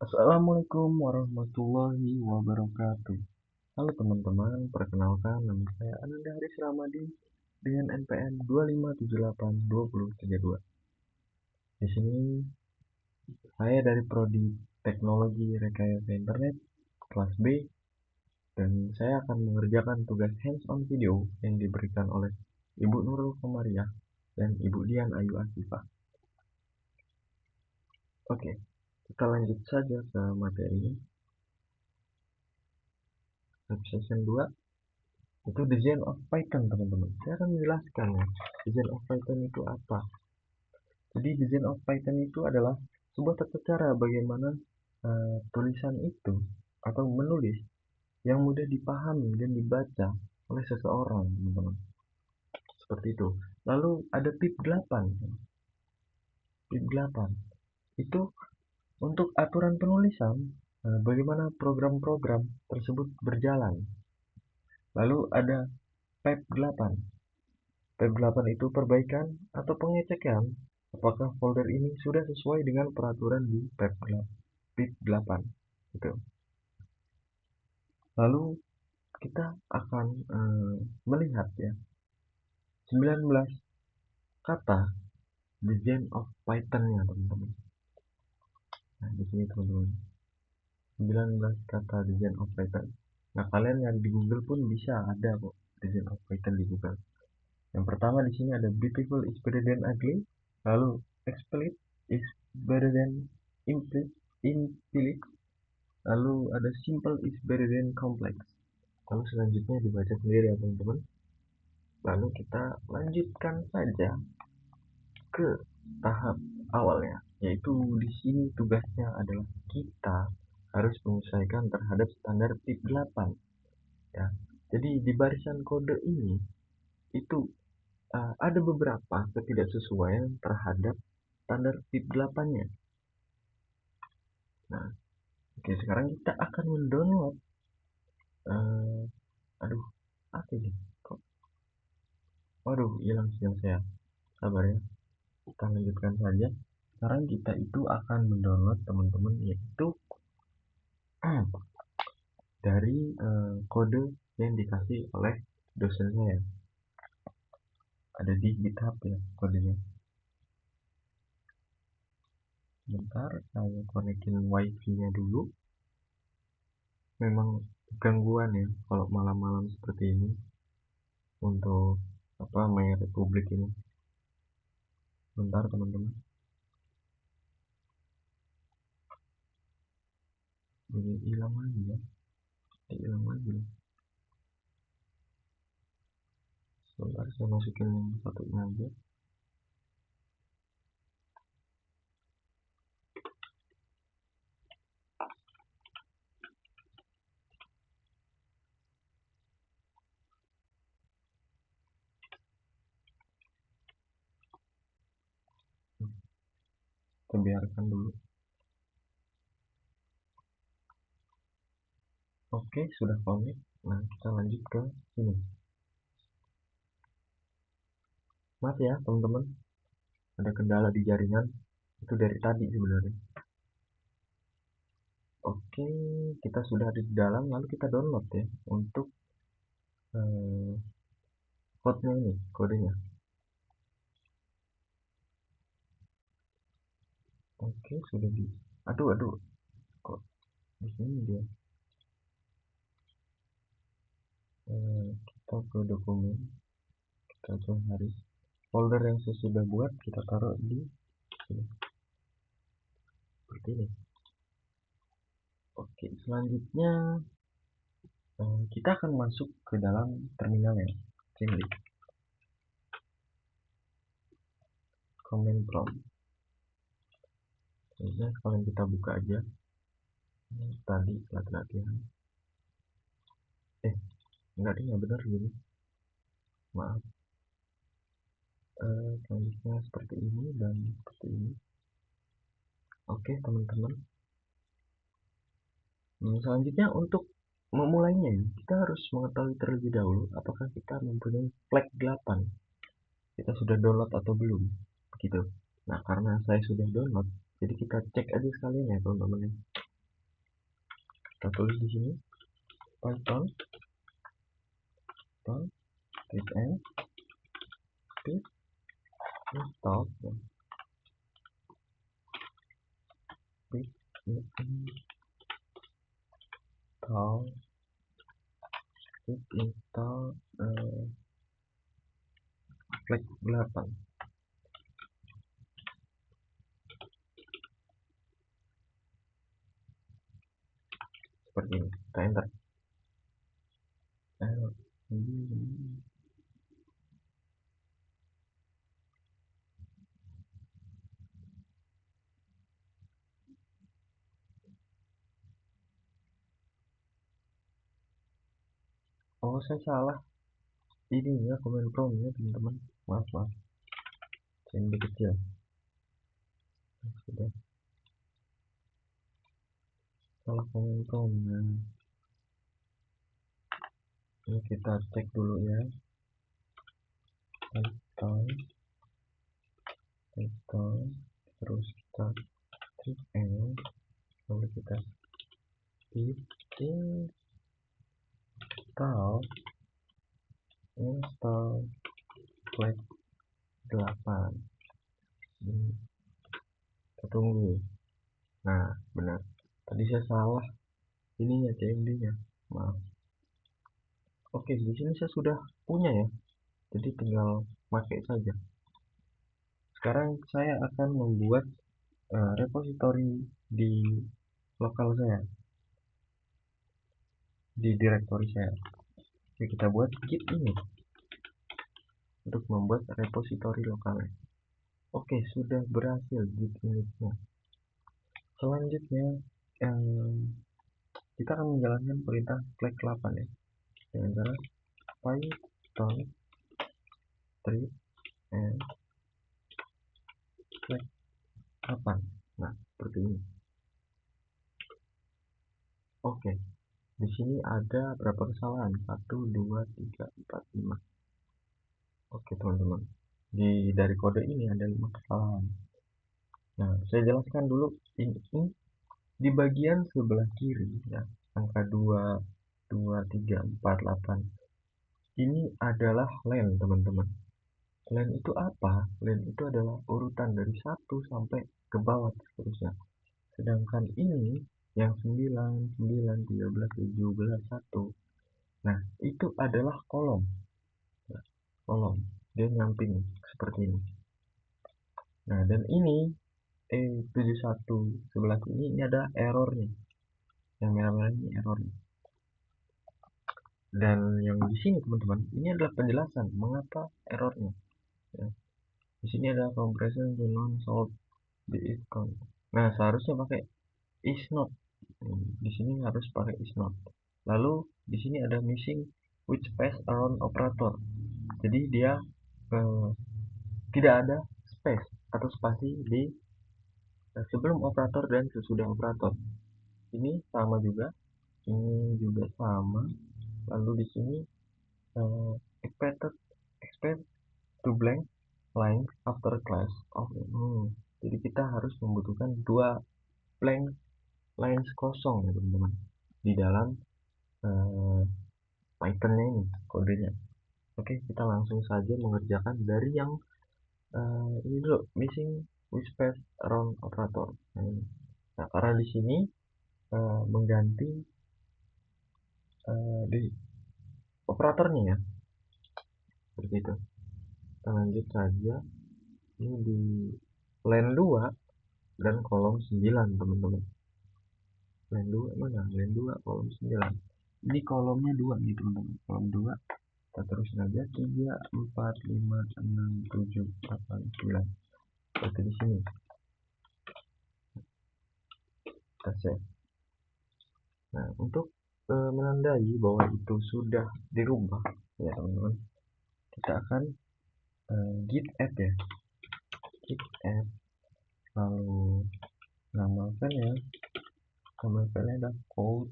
Assalamualaikum warahmatullahi wabarakatuh. Halo teman-teman, perkenalkan nama saya Ananda Haris Ramadhi dengan NPM 2578232. Di sini saya dari Prodi Teknologi Rekayasa Internet kelas B dan saya akan mengerjakan tugas hands-on video yang diberikan oleh Ibu Nurul Komariah dan Ibu Dian Ayu Asifah. Oke, kita lanjut saja ke materinya. Session 2 itu design of Python, teman-teman. Saya akan menjelaskan ya, design of Python itu apa. Jadi design of Python itu adalah sebuah tata cara bagaimana tulisan itu atau menulis yang mudah dipahami dan dibaca oleh seseorang, teman-teman. Seperti itu. Lalu ada tip 8. Tip 8 itu untuk aturan penulisan, bagaimana program-program tersebut berjalan. Lalu ada pep 8. Tab 8 itu perbaikan atau pengecekan apakah folder ini sudah sesuai dengan peraturan di tab 8. Gitu. Lalu kita akan melihat ya 19 kata design of Python-nya, teman-teman. Nah, di sini teman-teman. 19 kata design of Python. Nah, kalian yang di Google pun bisa ada kok design of Python di Google. Yang pertama di sini ada beautiful is better than ugly, lalu explicit is better than implicit, lalu ada simple is better than complex. Lalu selanjutnya dibaca sendiri ya teman-teman. Lalu kita lanjutkan saja ke tahap awalnya, yaitu di sini tugasnya adalah kita harus menyesuaikan terhadap standar tip 8 ya. Jadi di barisan kode ini itu ada beberapa ketidaksesuaian terhadap standar tip 8-nya. Nah, oke, sekarang kita akan mendownload apa ini? Waduh, hilang sinyal saya. Sabar ya. Kita lanjutkan saja. Sekarang kita itu akan mendownload, teman-teman, yaitu dari kode yang dikasih oleh dosen saya. Ada di GitHub ya kodenya. Bentar, saya konekin wifi-nya dulu. Memang gangguan ya kalau malam-malam seperti ini untuk main Republik ini. Bentar teman-teman. Ini hilang lagi ya. Hilang lagi. Sebentar saya masukin yang satunya aja. Kita biarkan dulu. Oke, sudah connect. Nah, kita lanjut ke sini. Maaf ya teman-teman, ada kendala di jaringan. Itu dari tadi sebenarnya. Oke, kita sudah ada di dalam. Lalu kita download ya untuk kodenya ini, kodenya. Oke, sudah di. Aduh, kok di sini dia. Kita ke dokumen, kita cari folder yang saya sudah buat, kita taruh di sini. Seperti ini. Oke, selanjutnya kita akan masuk ke dalam terminal ya. Sini. Command prompt. Jadi kalian kita buka aja. Tadi latihan. Enggak deh, benar gini. Maaf. Selanjutnya seperti ini dan seperti ini. Oke teman-teman. Selanjutnya untuk memulainya kita harus mengetahui terlebih dahulu apakah kita mempunyai flag 8. Kita sudah download atau belum, begitu. Nah, karena saya sudah download, jadi kita cek aja sekalian ya teman-teman. Kita tulis di sini Python type n pip install pip install flag 8 seperti ini. Kita enter. Oh, saya salah ininya, command promptnya teman-teman. Maaf, saya lebih kecil. Sudah salah command promptnya. Ini kita cek dulu ya. Python terus kita klik N, lalu kita install flag 8. Kita tunggu. Nah, benar. Tadi saya salah ininya, cmd-nya. Maaf. Oke, di sini saya sudah punya ya. Jadi tinggal pakai saja. Sekarang saya akan membuat repository di lokal saya, di directory saya. Oke, kita buat git ini untuk membuat repository lokalnya. Oke, sudah berhasil git initnya. Selanjutnya kita akan menjalankan perintah flag 8 ya, dengan cara python tree and flag 8. Nah, seperti ini. Oke, di sini ada berapa kesalahan? 1, 2, 3, 4, 5. Oke teman-teman, dari kode ini ada 5 kesalahan. Nah, saya jelaskan dulu. Ini di bagian sebelah kiri ya, angka 2, 2, 3, 4, 8. Ini adalah len teman-teman. Len itu apa? Len itu adalah urutan dari 1 sampai ke bawah seterusnya. Sedangkan ini yang 9, 9, 13, 17, 1. Nah, itu adalah kolom. Kolom. Dia nyamping seperti ini. Nah, dan ini 71 sebelah ini ada errornya. Yang merah-merah ini errornya. Dan yang di sini teman-teman, ini adalah penjelasan mengapa errornya. Ya. Di sini ada compression to non solved the if count. Nah, seharusnya pakai is not. Di sini harus pakai is not. Lalu di sini ada missing which space around operator. Jadi dia tidak ada space atau spasi di sebelum operator dan sesudah operator. Ini sama juga, ini juga sama. Lalu di sini expect to blank line after class of jadi kita harus membutuhkan 2 blank lines kosong ya teman-teman di dalam Python-nya ini, kodenya. Oke, kita langsung saja mengerjakan dari yang ini dulu, missing with space around operator. Nah, karena di sini mengganti di operatornya ya, seperti itu. Kita lanjut saja. Ini di line 2 dan kolom 9 teman-teman. Line 2 mana? Line 2 kolom 9. Ini kolomnya 2 nih teman-teman. Kolom 2. Kita terus saja 3, 4, 5, 6, 7, 8, 9. Seperti di sini. Kita save. Nah, untuk menandai bahwa itu sudah dirubah ya teman-teman, kita akan git add ya, git add, lalu nama filenya, nama filenya ada code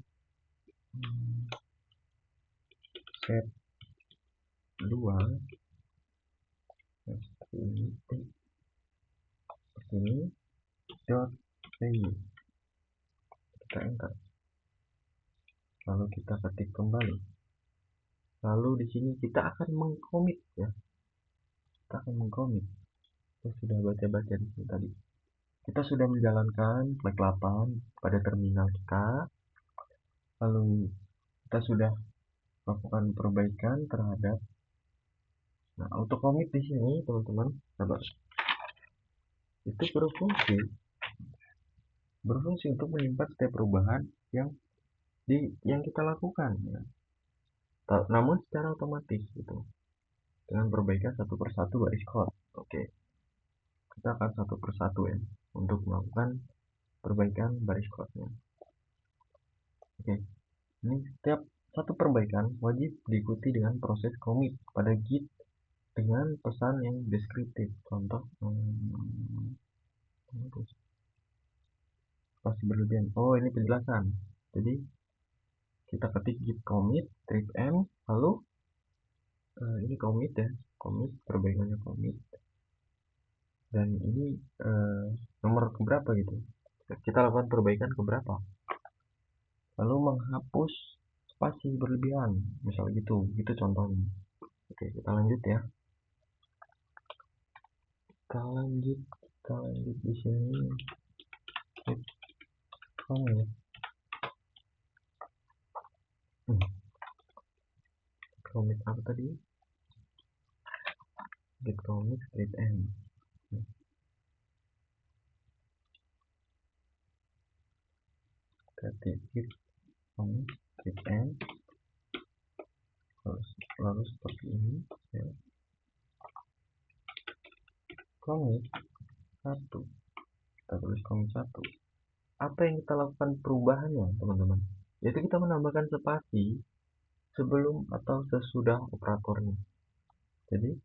set 2 seperti ini, dot py. Kita enter. lalu kita ketik kembali. Lalu di sini kita akan mengcommit ya. Kita akan mengcommit. Kita sudah baca-baca di sini tadi. Kita sudah menjalankan flag 8 pada terminal kita. Lalu kita sudah melakukan perbaikan terhadap. Nah, untuk commit di sini teman-teman, sabar. Itu berfungsi untuk menyimpan setiap perubahan yang kita lakukan ya. Namun secara otomatis gitu. Dengan perbaikan satu persatu baris code. Oke. Kita akan satu persatu ya untuk melakukan perbaikan baris code-nya. Oke. Ini setiap satu perbaikan wajib diikuti dengan proses commit pada git dengan pesan yang deskriptif. Contoh pasti berlebihan. Oh, ini penjelasan. Jadi kita ketik git commit strip m, lalu ini commit ya, commit perbaikannya commit, dan ini nomor keberapa gitu, kita lakukan perbaikan keberapa, lalu menghapus spasi berlebihan misal gitu contohnya. Oke, kita lanjut ya, kita lanjut di sini commit commit apa tadi, git commit strip m. Ketik git commit strip m, lalu seperti ini ya. Commit 1, kita tulis commit 1. Apa yang kita lakukan perubahannya teman-teman, yaitu kita menambahkan spasi sebelum atau sesudah operatornya. Jadi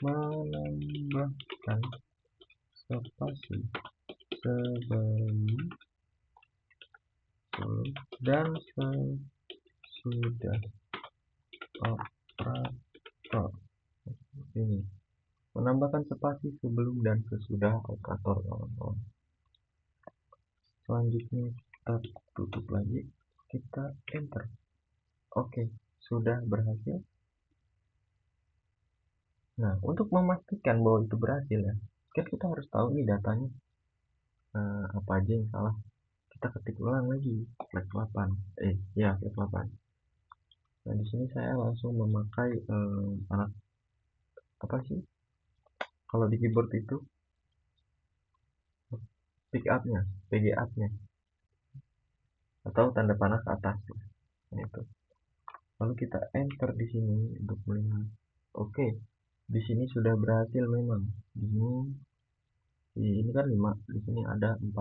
menambahkan spasi sebelum dan sesudah operator. Ini menambahkan spasi sebelum dan sesudah operator, teman-teman. Selanjutnya kita tutup lagi, kita enter. Oke, sudah berhasil. Nah, untuk memastikan bahwa itu berhasil ya, kan kita harus tahu nih datanya apa aja yang salah. Kita ketik ulang lagi flag 8. Flag 8. Nah, di sini saya langsung memakai alat apa sih? Kalau di keyboard itu pick up-nya, PG up-nya. Atau tanda panah ke atas. Nah, itu. Lalu kita enter di sini untuk melihat. Oke, di sini sudah berhasil memang. Ini kan 5, di sini ada 4.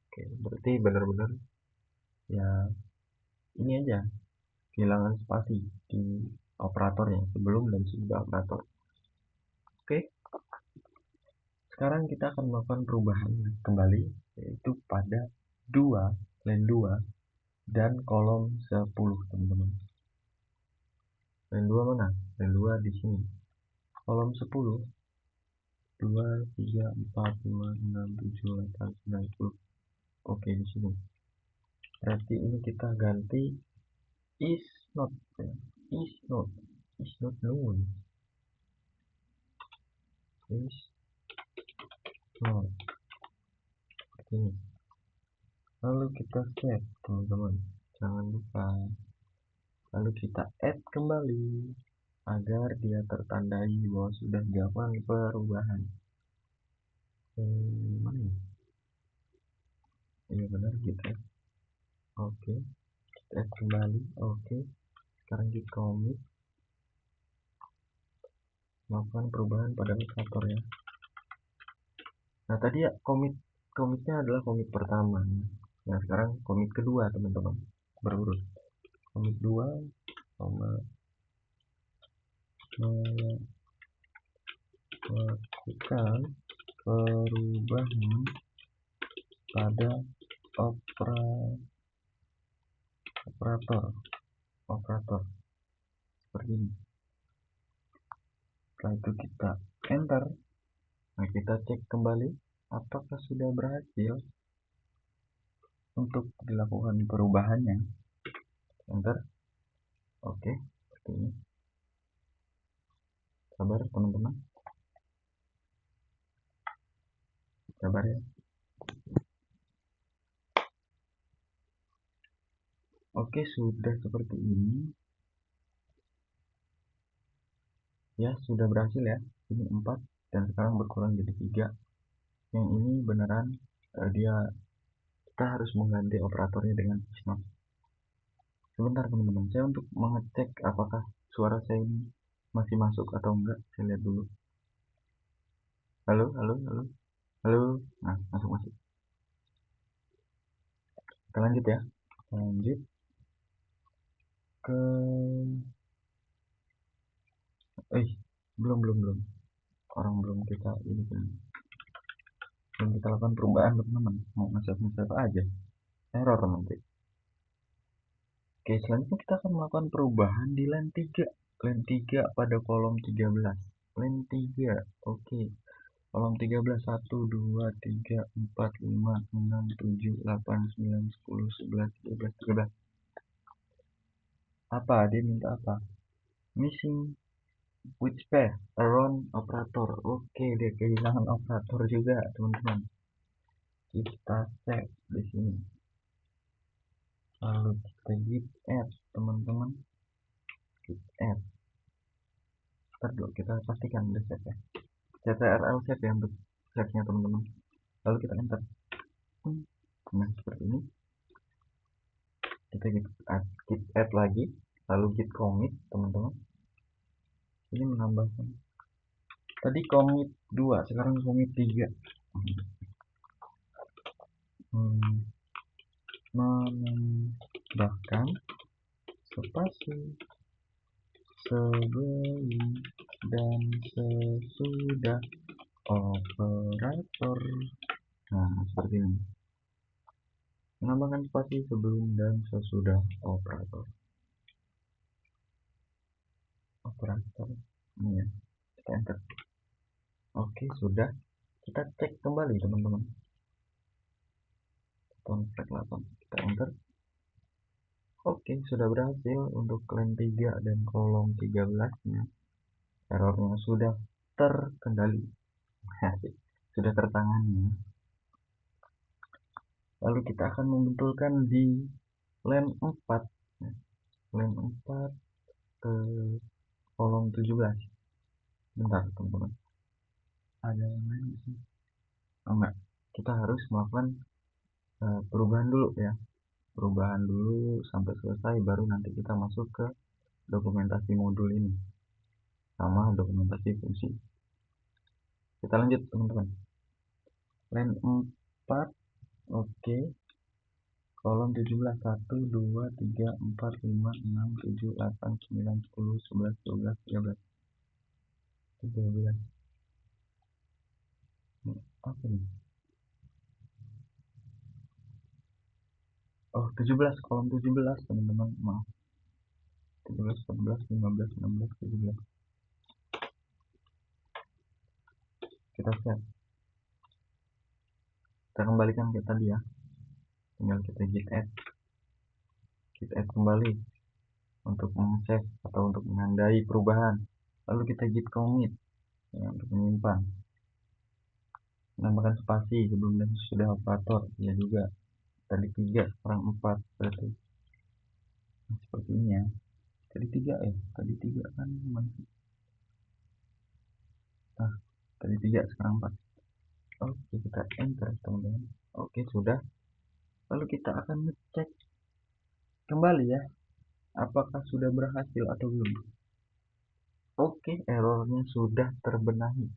Oke, berarti benar-benar ya ini aja, kehilangan spasi di operatornya sebelum dan sesudah operator. Oke, sekarang kita akan melakukan perubahan kembali, yaitu pada line 2 dan kolom 10 teman-teman. Line 2 mana? Line 2 di sini. Kolom 10 2, 3, 4, 5, 6, 7, 8, 9, 10. Oke, di sini. Berarti ini kita ganti is not known. Is not. Ini. Lalu kita save teman-teman. Jangan lupa. Lalu kita add kembali agar dia tertandai bahwa sudah dilakukan perubahan. Mana? Iya benar gitu. Oke, kita add kembali. Oke, sekarang di commit, melakukan perubahan pada operator ya. Nah tadi ya comitnya adalah commit pertama. Nah sekarang commit kedua teman-teman, berurut. Commit 2 melakukan perubahan pada operator seperti ini. Setelah itu kita enter. Nah, kita cek kembali apakah sudah berhasil untuk dilakukan perubahannya. enter. Oke, seperti ini. Sabar teman-teman, sabar ya. Oke, sudah seperti ini ya, sudah berhasil ya. Ini 4 dan sekarang berkurang jadi 3. Yang ini beneran dia kita harus mengganti operatornya dengan isnot. Sebentar teman-teman, saya untuk mengecek apakah suara saya ini masih masuk atau enggak, saya lihat dulu. Halo, halo, halo, halo. Nah, masuk. Kita lanjut ya. Lanjut ke belum. Orang belum kita ini belum kita lakukan perubahan teman-teman. Mau nge-save aja. Error nanti. Oke, selanjutnya kita akan melakukan perubahan di line 3. Line 3 pada kolom 13. Line 3. Oke. Kolom 13, 1, 2, 3, 4, 5, 6, 7, 8, 9, 10, 11, 12, 13. Apa? Dia minta apa? Missing which pair around operator. Oke, dia kehilangan operator juga, teman-teman. Kita save di sini. Lalu kita git add, teman-teman. Git add. Ntar dulu kita pastikan udah save ya. ctrl save ya untuk save-nya teman-teman. Lalu kita enter. Nah, seperti ini. Kita git add lagi, lalu git commit teman-teman. Ini menambahkan tadi commit 2, sekarang commit 3. Menambahkan spasi sebelum dan sesudah operator. Nah, seperti ini. Menambahkan spasi sebelum dan sesudah operator. Ini ya, kita enter. Oke, sudah. Kita cek kembali teman-teman. Kita enter. Oke, sudah berhasil untuk line 3 dan kolom 13 nya. Errornya sudah terkendali. Sudah tertangani. Lalu kita akan membetulkan di line 4. Line 4 ke kolom 17. Bentar teman-teman, ada yang lain sih? Oh enggak, kita harus melakukan perubahan dulu ya. Perubahan dulu sampai selesai, baru nanti kita masuk ke dokumentasi modul ini sama dokumentasi fungsi. Kita lanjut teman-teman. Line 4. Oke. Kolom 17, 1, 2, 3, 4, 5, 6, 7, 8, 9, 10, 11, 12, 13. Apa nih? Oh, 17, kolom 17 teman-teman, maaf. 17, 14, 15, 16, 17. Kita save. Kita kembalikan ke tadi ya. Tinggal kita git add kembali untuk meng-save atau untuk menandai perubahan. Lalu kita git commit ya, untuk menyimpan. Menambahkan spasi sebelum dan sesudah operator ya juga. Tadi 3, sekarang 4 berarti. Nah, seperti ini ya. Tadi 3 ya. Tadi 3 kan masih. Nah, tadi 3, sekarang 4. Oke, kita enter teman-teman. Oke, sudah. Lalu kita akan ngecek kembali ya, apakah sudah berhasil atau belum. Oke, errornya sudah terbenahi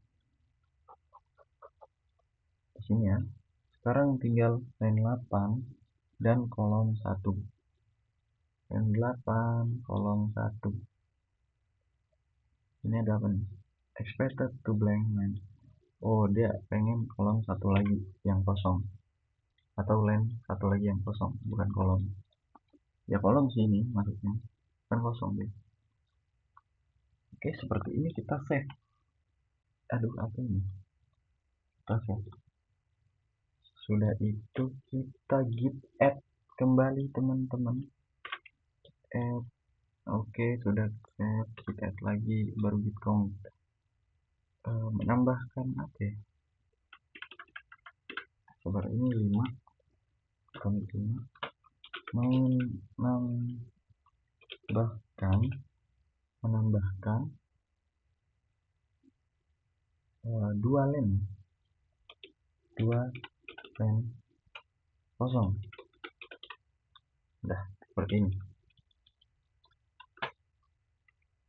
di sini ya. Sekarang tinggal line 8 dan kolom 1. Line 8 kolom 1. Ini ada apa nih? Expected to blank line. Oh, dia pengen kolom 1 lagi yang kosong, atau line 1 lagi yang kosong, bukan kolom. Ya kolom sih ini maksudnya, kan kosong deh. Oke, seperti ini kita save. Aduh, apa ini? Kita save. Sudah itu kita git add kembali teman-teman. add. Oke, sudah add. Kita add lagi, baru git count. Menambahkan apa ya? Coba ini 5 count 5. menambahkan 2 len kosong. Udah seperti ini.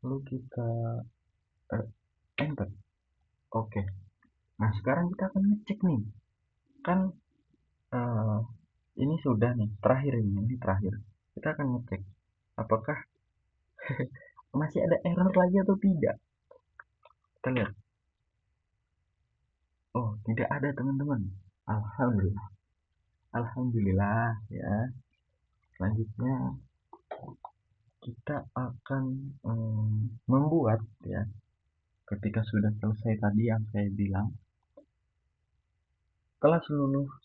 Lalu kita enter. Oke. Nah, sekarang kita akan ngecek nih. Kan ini sudah nih, terakhir ini terakhir. Kita akan ngecek apakah masih ada error lagi atau tidak. Kita lihat. Oh, tidak ada, teman-teman. Alhamdulillah. Alhamdulillah ya. Selanjutnya kita akan membuat ya. Ketika sudah selesai tadi yang saya bilang, setelah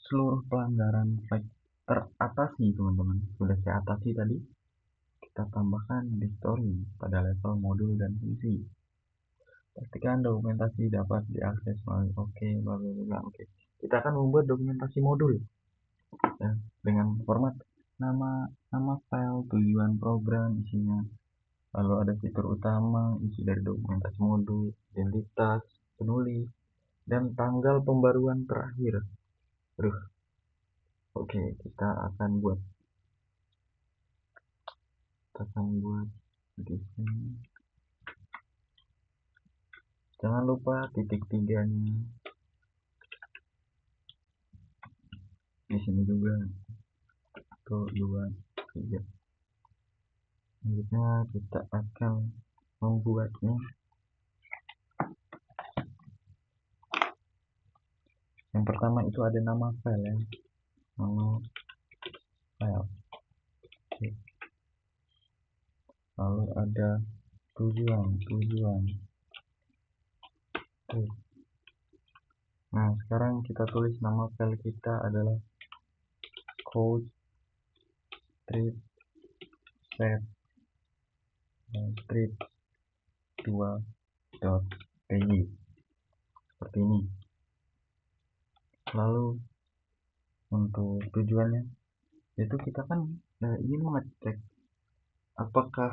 seluruh pelanggaran flag teratasi, teman-teman, sudah saya atasi tadi, kita tambahkan di story pada level modul dan fungsi. Pastikan dokumentasi dapat diakses melalui oke. Kita akan membuat dokumentasi modul ya, dengan format nama file, tujuan program, isinya, lalu ada fitur utama, isi dari dokumentasi modul, identitas penulis, dan tanggal pembaruan terakhir. Oke, kita akan buat di sini. Jangan lupa titik 3-nya di sini juga. 1, 2, 3. Selanjutnya kita akan membuatnya. Yang pertama itu ada nama file ya. Nama file. Oke. Lalu ada tujuan. Oke. Nah, sekarang kita tulis nama file kita adalah code strip set strip 2.py seperti ini. Lalu untuk tujuannya itu kita kan ingin mengecek apakah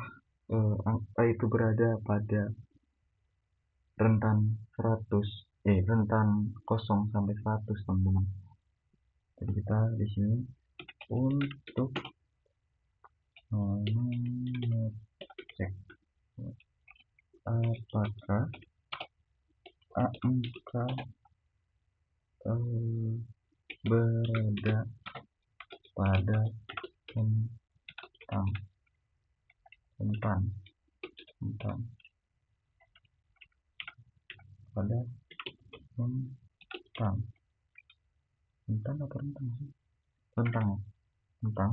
angka itu berada pada rentan 0 sampai 100, teman-teman. Jadi kita di sini untuk mengecek apakah angka berada pada rentan pada rentan atau rentang sih? Rentang 0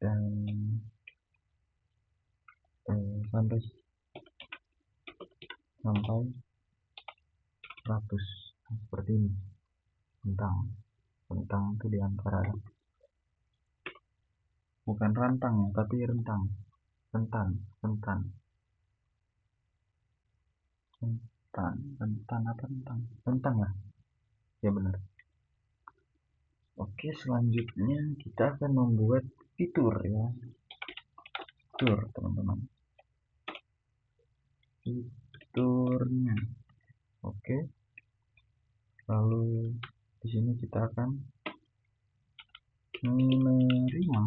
dan sampai 100 seperti ini. Rentang itu diantara, bukan rantang ya, tapi rentan lah ya, benar. Oke, selanjutnya kita akan membuat fitur ya, teman-teman, fiturnya. Oke, lalu di sini kita akan menerima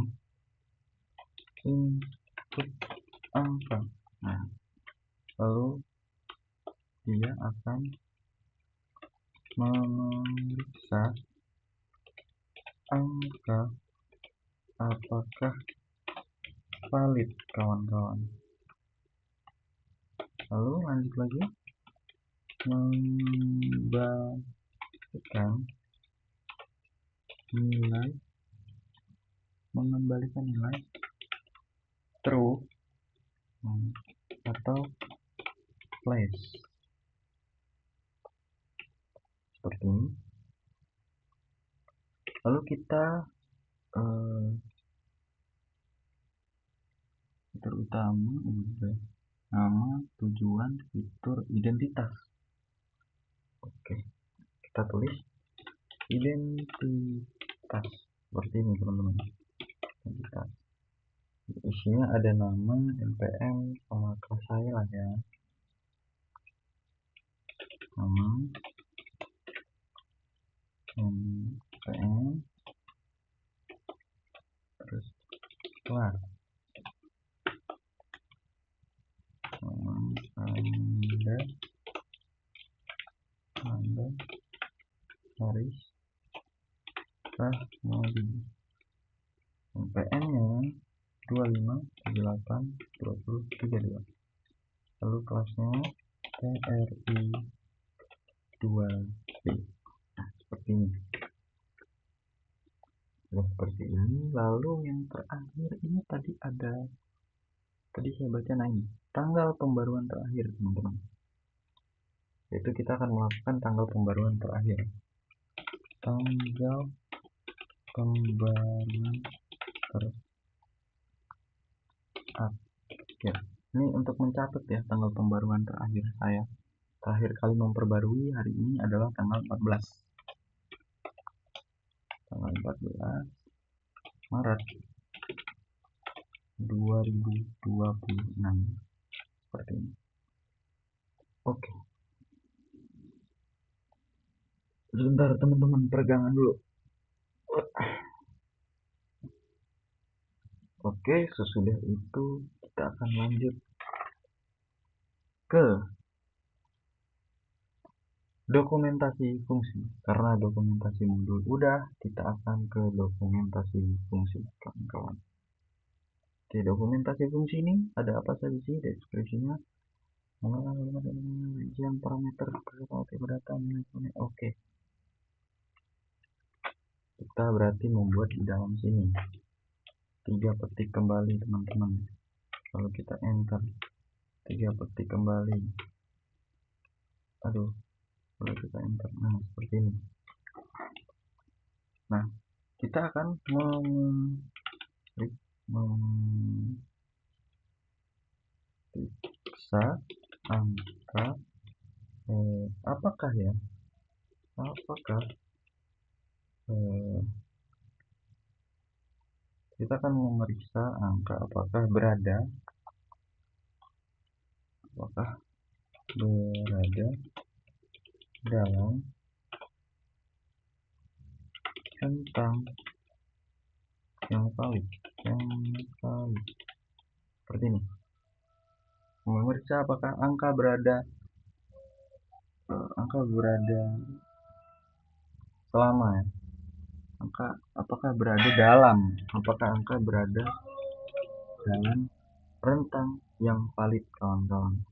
input angka. Nah, lalu dia akan memeriksa angka apakah valid, kawan-kawan. Lalu lanjut lagi, mengembalikan nilai true atau false seperti ini. Lalu kita fitur utama udah, nama, tujuan, fitur, identitas. Oke, kita tulis identitas seperti ini teman-teman. Identitas, isinya ada nama, NPM, sama kelas saya lah ya. Nama, NPM, terus kelas. Anda Haris Rahmadi, NPM nya 25782032. Lalu kelasnya TRI 2B. Seperti ini. Seperti ini. Lalu yang terakhir ini tadi saya baca, nah ini tanggal pembaruan terakhir teman-teman. Yaitu kita akan melakukan tanggal pembaruan terakhir. Tanggal pembaruan terakhir. Ini untuk mencatat ya tanggal pembaruan terakhir saya. Terakhir kali memperbarui hari ini adalah tanggal 14. Tanggal 14 Maret 2026. Seperti ini. Oke. Sebentar teman-teman, peregangan dulu. Oke, sesudah itu kita akan lanjut ke dokumentasi fungsi. Karena dokumentasi modul udah, kita akan ke dokumentasi fungsi kawan-kawan. Oke, dokumentasi fungsi ini ada apa saja sih deskripsinya? Rincian parameter data. Oke, kita berarti membuat di dalam sini 3 petik kembali teman-teman. Lalu kita enter, 3 petik kembali. Aduh, lalu kita enter. Nah, seperti ini. Nah, kita akan memeriksa angka apakah kita akan memeriksa angka apakah berada dalam rentang yang valid. Seperti ini. Memeriksa apakah angka berada selama ya. Apakah angka berada dalam rentang yang valid kawan-kawan.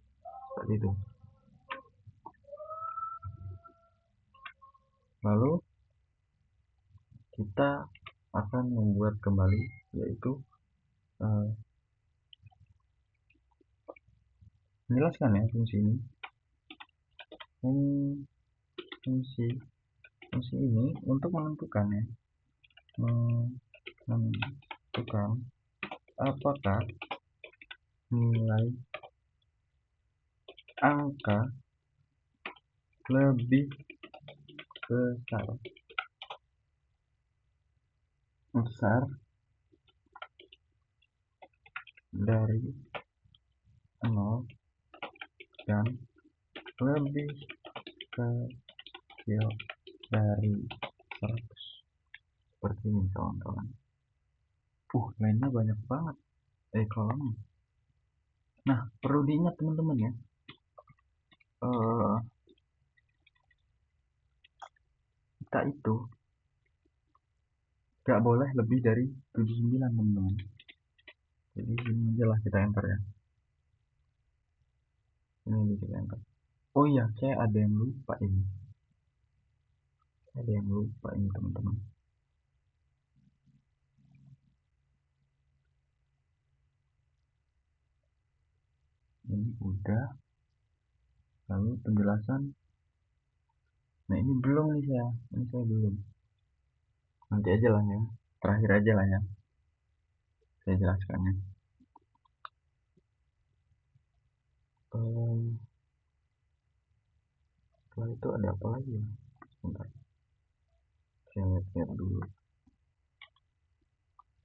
Seperti itu. Lalu kita akan membuat kembali, yaitu menjelaskan ya fungsi ini. Fungsi ini untuk menentukan apakah nilai angka lebih besar dari 0 dan lebih kecil dari 100. Seperti ini kawan-kawan. Lainnya banyak banget kolomnya. Nah, perlu diingat teman-teman ya, kita itu gak boleh lebih dari 79 teman-teman. Jadi ini aja lah kita enter ya. Ini kita enter. Oh iya, saya ada yang lupa ini. Teman-teman. Ini udah. Lalu penjelasan. Nah, ini belum nih saya. Ini saya belum. Nanti aja lah ya, terakhir aja lah ya saya jelaskannya. Setelah itu ada apa lagi ya? Sebentar, saya lihat dulu.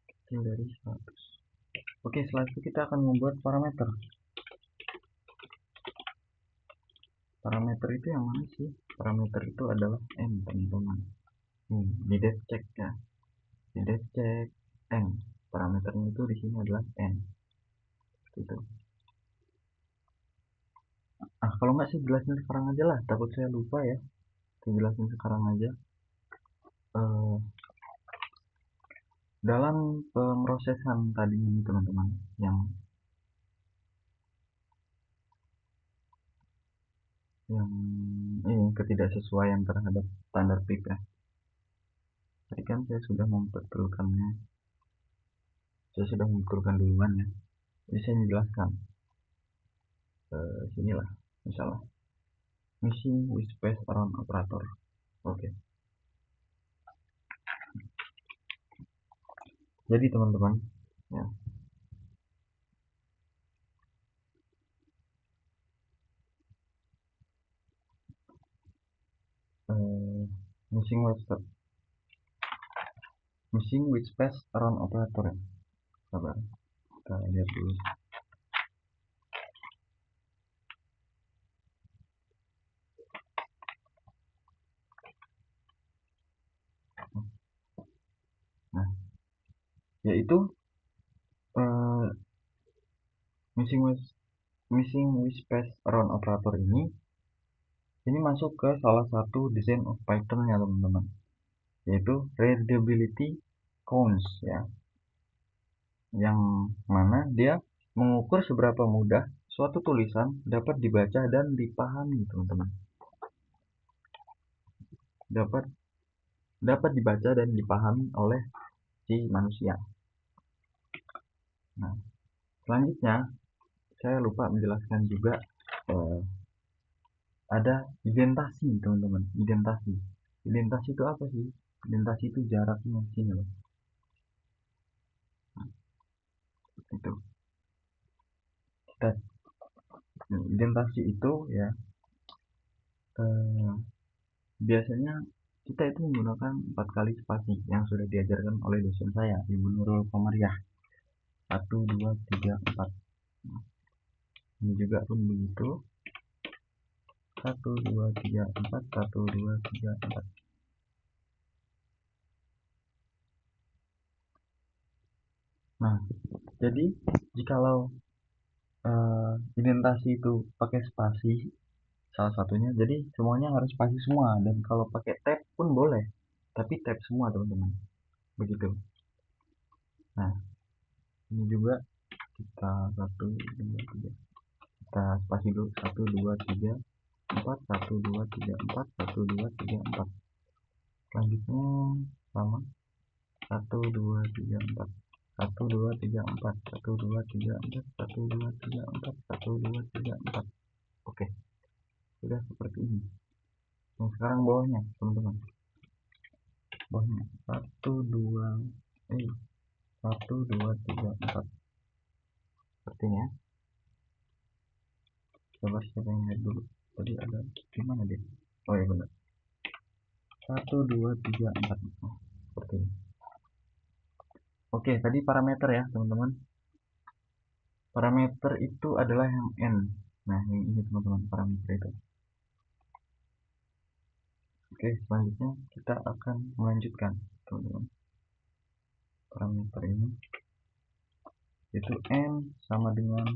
Kecil dari 100. Oke, setelah itu kita akan membuat parameter. Parameter itu yang mana sih? Parameter itu adalah n, teman-teman. Di def check ya. Di def check n. Parameternya itu di sini adalah n. Gitu. Kalau nggak sih jelasin sekarang aja lah, takut saya lupa ya. Saya jelasin sekarang aja. Dalam pemrosesan tadi ini teman-teman, yang ini ketidaksesuaian terhadap standar PIP ya. Tadi kan saya sudah membetulkannya, saya sudah membetulkan duluan ya. Jadi saya menjelaskan sinilah misalnya missing with space around operator. Oke. Jadi teman-teman ya, missing with space around operator ya. Sabar, kita lihat dulu. Nah, yaitu missing with space around operator ini masuk ke salah satu design of Python ya teman-teman, yaitu readability counts ya, yang mana dia mengukur seberapa mudah suatu tulisan dapat dibaca dan dipahami teman-teman, dapat dibaca dan dipahami oleh si manusia. Nah, selanjutnya saya lupa menjelaskan juga ada identasi teman-teman. Identasi itu apa sih? Identasi itu jaraknya sini loh. Nah, itu identasi itu ya, biasanya kita itu menggunakan 4 kali spasi yang sudah diajarkan oleh dosen saya, Ibu Nurul Komariah. 1, 2, 3, 4. Ini juga pun begitu. 1, 2, 3, 4. 1, 2, 3, 4. Nah, jadi jikalau identasi itu pakai spasi salah satunya, jadi semuanya harus spasi semua, dan kalau pakai tab pun boleh, tapi tab semua teman-teman, begitu. Nah, ini juga kita 1, 2, 3, kita spasi dulu. 1, 2, 3, 4. 1, 2, 3, 4. 1, 2, 3, 4. Selanjutnya sama 1, 2, 3, 4. 1, 2, 3, 4. 1, 2, 3, 4. 1, 2, 3, 4. 1, 2, 3, 4. Oke, sudah seperti ini. Yang sekarang bawahnya teman-teman, bawahnya 1, 2, 3, 4 sepertinya. Coba saya lihat dulu, tadi ada gimana dia? Oh ya benar, 1, 2, 3, 4 seperti ini. Oke, tadi parameter ya teman-teman. Parameter itu adalah yang n. Nah, yang ini teman-teman, parameter itu. Oke, selanjutnya kita akan melanjutkan teman-teman. Parameter ini itu n sama dengan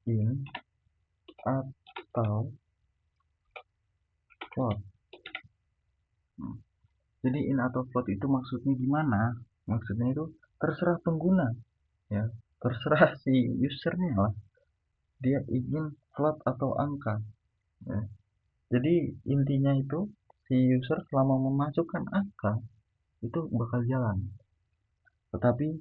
in atau float. Nah, jadi in atau float itu maksudnya gimana? Maksudnya itu terserah pengguna ya, terserah si usernya lah, dia ingin float atau angka ya. Jadi intinya itu si user selama memasukkan angka itu bakal jalan, tetapi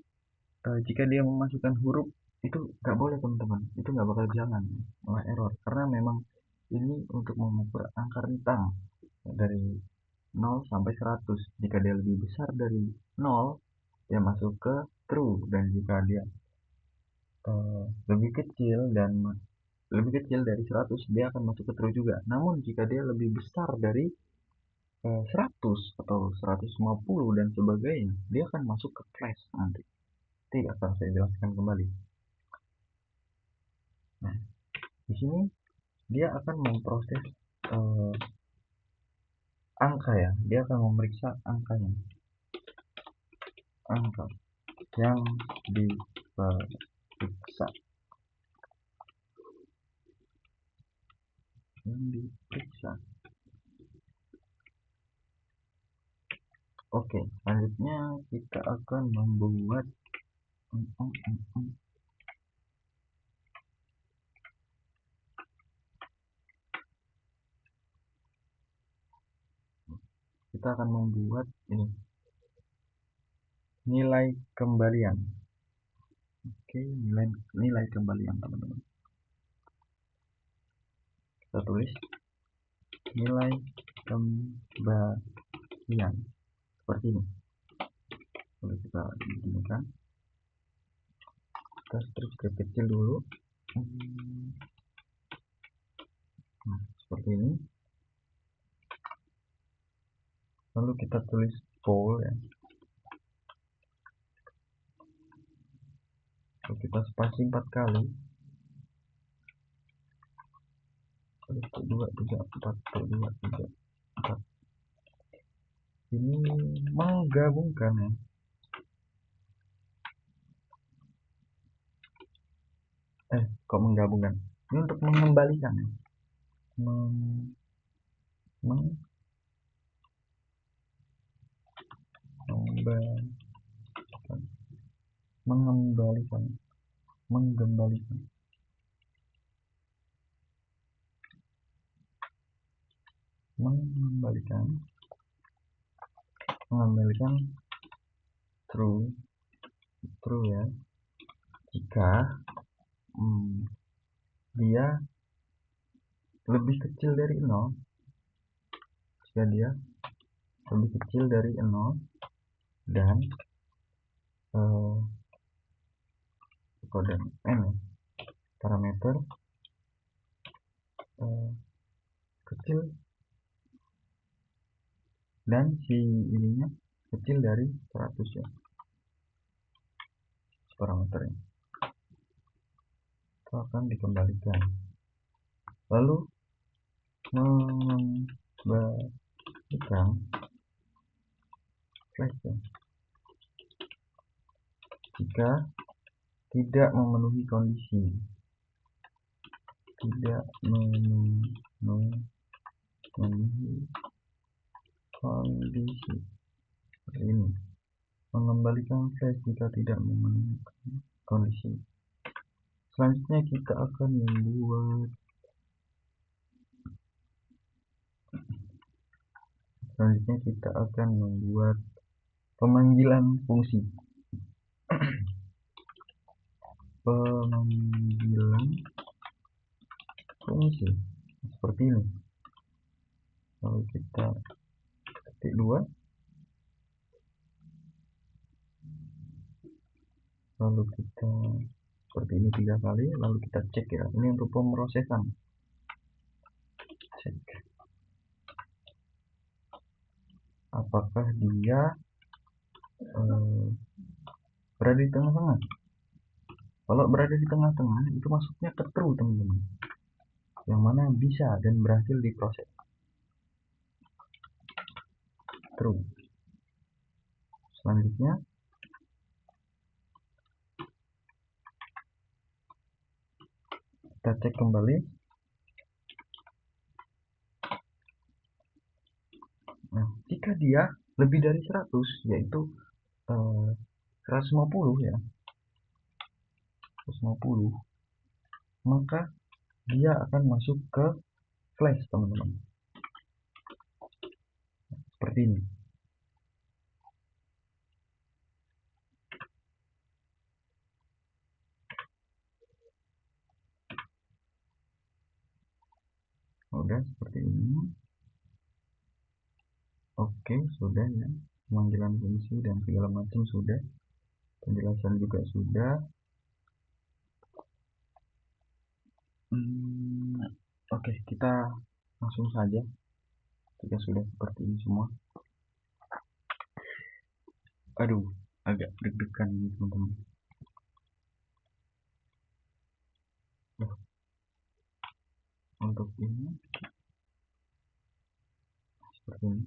jika dia memasukkan huruf itu nggak boleh teman-teman, itu nggak bakal jalan, malah error, karena memang ini untuk mengukur angka rentang dari 0 sampai 100. Jika dia lebih besar dari 0, dia masuk ke true, dan jika dia lebih kecil dari 100, dia akan masuk ke true juga. Namun jika dia lebih besar dari 100 atau 150 dan sebagainya, dia akan masuk ke flash nanti. Nanti akan saya jelaskan kembali. Nah, di sini dia akan memproses angka ya. Dia akan memeriksa angkanya, angka yang diperiksa, Oke, selanjutnya kita akan membuat ini nilai kembalian. Oke, nilai kembalian teman-teman. Kita tulis nilai kembalian seperti ini. Lalu kita beginikan, kita strip kecil dulu. Nah, seperti ini. Lalu kita tulis poll ya. Lalu kita spasi 4 kali. 1, 2, 3, 4, 1, 2, 3, 4. Ini menggabungkan ya. Kok menggabungkan? Ini untuk mengembalikan ya. Mengembalikan true ya, jika dia lebih kecil dari 0. Jika dia lebih kecil dari 0 dan kode n ya, parameter kecil dan si ininya kecil dari 100 ya, parameternya itu akan dikembalikan. Lalu mengembalikan flash ya, jika tidak memenuhi kondisi, ini mengembalikan flash jika tidak memenuhi kondisi. Selanjutnya kita akan membuat pemanggilan fungsi. Seperti ini. Lalu kita ketik 2, lalu kita seperti ini 3 kali, lalu kita cek ya. Ini untuk pemrosesan. Cek apakah dia berada di tengah-tengah. Kalau berada di tengah-tengah, itu masuknya ke true teman-teman, yang mana bisa dan berhasil diproses. True. Selanjutnya kita cek kembali. Nah, jika dia lebih dari 100, yaitu 150 ya, 150, maka dia akan masuk ke flash teman-teman, seperti ini. Udah seperti ini. Oke, sudah ya. Pemanggilan fungsi dan segala macam sudah. Penjelasan juga sudah. Oke, kita langsung saja. Jika sudah seperti ini semua. Aduh, agak deg-degan ini teman-teman. Nah, untuk ini seperti ini.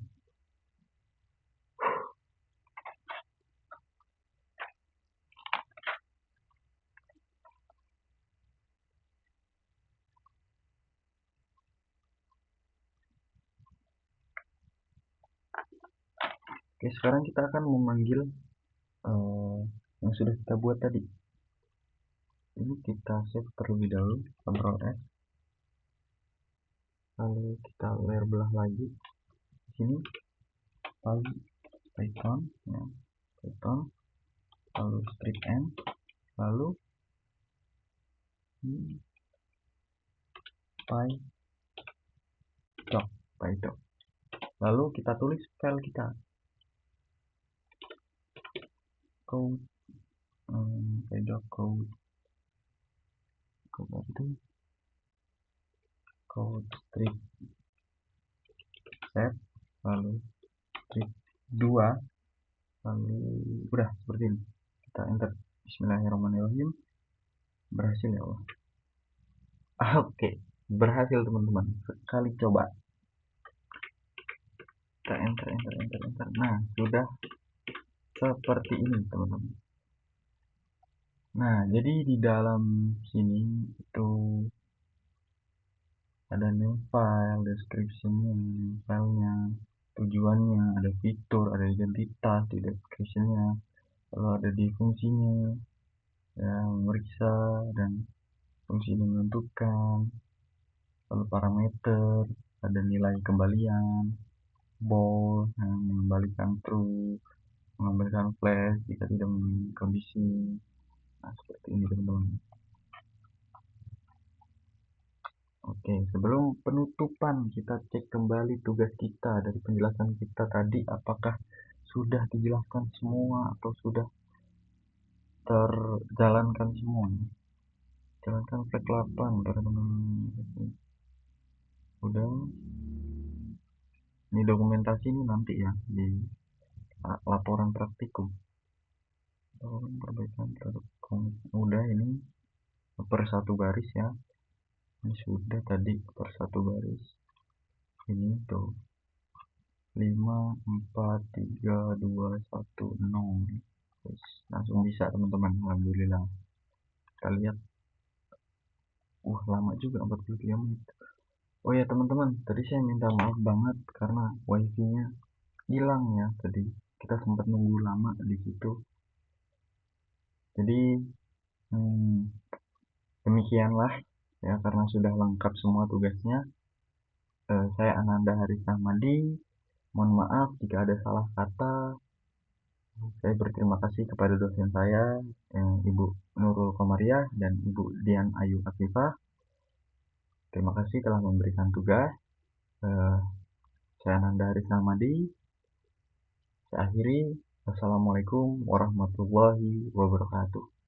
Oke, sekarang kita akan memanggil yang sudah kita buat tadi. Ini kita save terlebih dahulu, Ctrl S. Lalu kita layer belah lagi. Di sini Python, ya, Python, lalu strip n, lalu PyDoc. Lalu kita tulis file kita, code, PyDoc code itu code strip set, lalu strip 2, lalu udah seperti ini. Kita enter. Bismillahirrahmanirrahim. Berhasil ya Allah. Oke, berhasil teman-teman. Sekali coba. Kita enter. Nah, sudah seperti ini teman-teman. Nah, jadi di dalam sini itu ada name file, description-nya, filenya, tujuannya, ada fitur, ada identitas di description-nya, lalu ada di fungsinya, ya, memeriksa dan fungsi menentukan, lalu parameter, ada nilai kembalian, bool yang mengembalikan true, mengembalikan flash jika tidak memiliki kondisi. Nah, seperti ini teman-teman. Oke, sebelum penutupan kita cek kembali tugas kita dari penjelasan kita tadi, apakah sudah dijelaskan semua atau sudah terjalankan semua. Jalankan flag 8 teman-teman. Udah. Ini dokumentasi ini nanti ya di laporan praktikum. Perbaikan produk. Udah, ini per satu baris ya. Ini sudah tadi per satu baris. Ini tuh 5 4 3 2 1 0. Terus langsung bisa teman-teman, alhamdulillah. Kita lihat, lama juga 43 menit. Oh ya teman-teman, tadi saya minta maaf banget karena wifi-nya hilang ya. Tadi kita sempat nunggu lama di situ. Jadi demikianlah ya, karena sudah lengkap semua tugasnya. Saya Ananda Haris Ahmadi. Mohon maaf jika ada salah kata. Saya berterima kasih kepada dosen saya, Ibu Nurul Komariah dan Ibu Dian Ayu Afifah. Terima kasih telah memberikan tugas. Saya Ananda Haris Ahmadi. Saya akhiri. Wassalamualaikum warahmatullahi wabarakatuh.